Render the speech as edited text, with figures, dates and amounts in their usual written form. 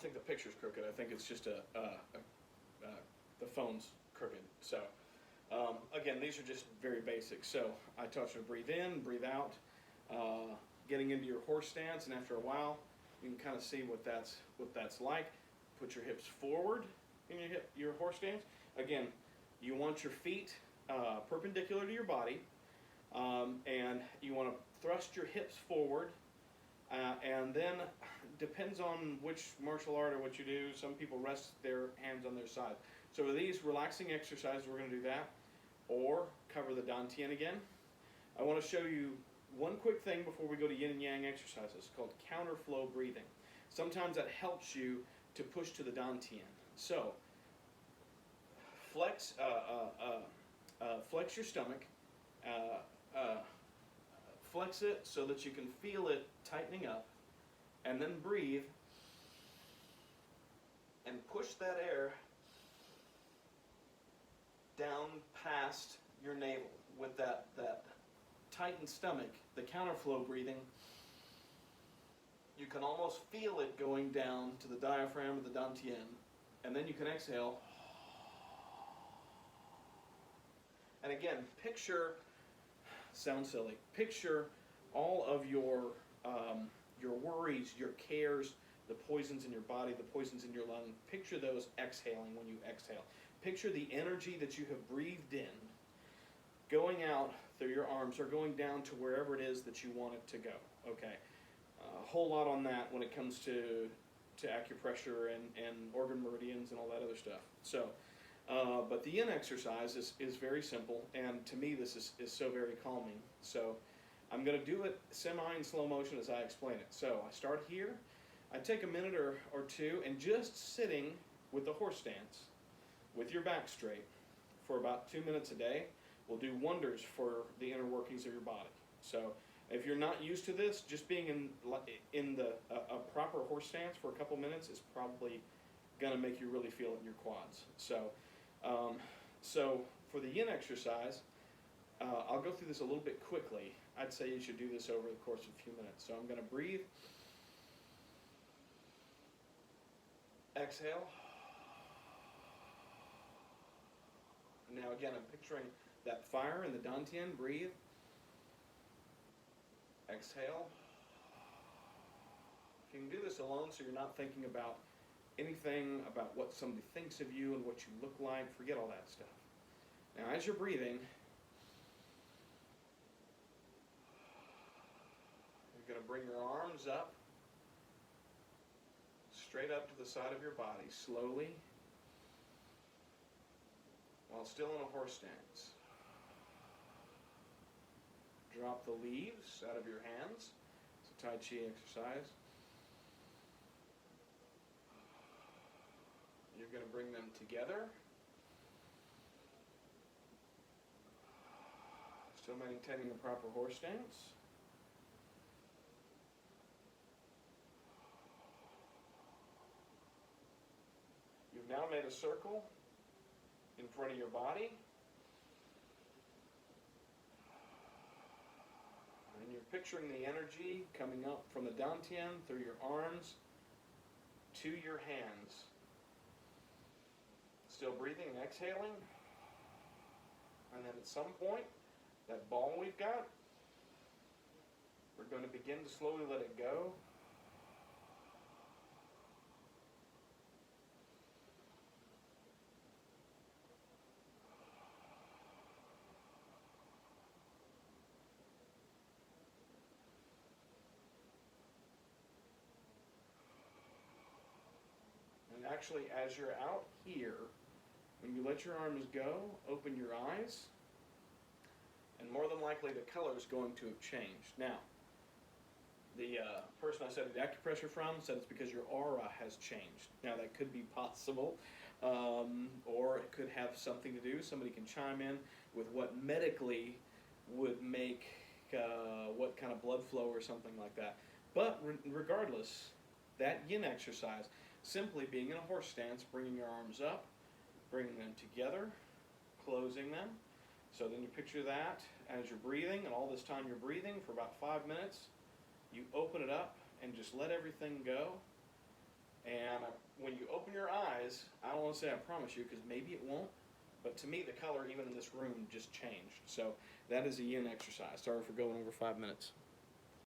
think the picture's crooked. I think it's just the phone's crooked. So again, these are just very basic. So I taught you to breathe in, breathe out, getting into your horse stance, and after a while, you can kind of see what that's like. Put your hips forward in your horse stance. Again, you want your feet perpendicular to your body, and you want to thrust your hips forward, and then depends on which martial art or what you do. Some people rest their hands on their side. So with these relaxing exercises, we're going to do that, or cover the dantian again. I want to show you one quick thing before we go to yin and yang exercises called counterflow breathing. Sometimes that helps you to push to the dantian. So flex your stomach, flex it so that you can feel it tightening up, and then breathe and push that air down past your navel with that tightened stomach, the counterflow breathing. You can almost feel it going down to the diaphragm of the dantian, and then you can exhale. And again, picture, sounds silly, picture all of your worries, your cares, the poisons in your body, the poisons in your lung. Picture those exhaling when you exhale. Picture the energy that you have breathed in going out through your arms or going down to wherever it is that you want it to go. Okay, a whole lot on that when it comes to acupressure and organ meridians and all that other stuff. So, but the yin exercise is very simple, and to me this is so very calming. So I'm going to do it semi in slow motion as I explain it. So I start here. I take a minute or two and just sitting with the horse stance with your back straight for about 2 minutes a day will do wonders for the inner workings of your body. So if you're not used to this, just being in a proper horse stance for a couple minutes is probably going to make you really feel it in your quads. So for the yin exercise, I'll go through this a little bit quickly. I'd say you should do this over the course of a few minutes. So I'm going to breathe, exhale. Now again, I'm picturing that fire in the dantian. Breathe, exhale. You can do this alone so you're not thinking about anything about what somebody thinks of you and what you look like. Forget all that stuff. Now as you're breathing, you're going to bring your arms up, straight up to the side of your body, slowly, while still in a horse stance. Drop the leaves out of your hands. It's a Tai Chi exercise. You're going to bring them together. Still maintaining a proper horse stance. You've now made a circle in front of your body. And you're picturing the energy coming up from the dantian through your arms to your hands. Still breathing and exhaling. And then at some point, that ball we've got, we're going to begin to slowly let it go. And actually, as you're out here, when you let your arms go, open your eyes, and more than likely the color is going to have changed. Now, the person I studied acupressure from said it's because your aura has changed. Now, that could be possible, or it could have something to do. Somebody can chime in with what medically would make what kind of blood flow or something like that. But regardless, that yin exercise, simply being in a horse stance, bringing your arms up, bringing them together, closing them. So then you picture that as you're breathing, and all this time you're breathing for about 5 minutes, you open it up and just let everything go. And when you open your eyes, I don't want to say I promise you, because maybe it won't, but to me the color even in this room just changed. So that is a yin exercise. Sorry for going over 5 minutes.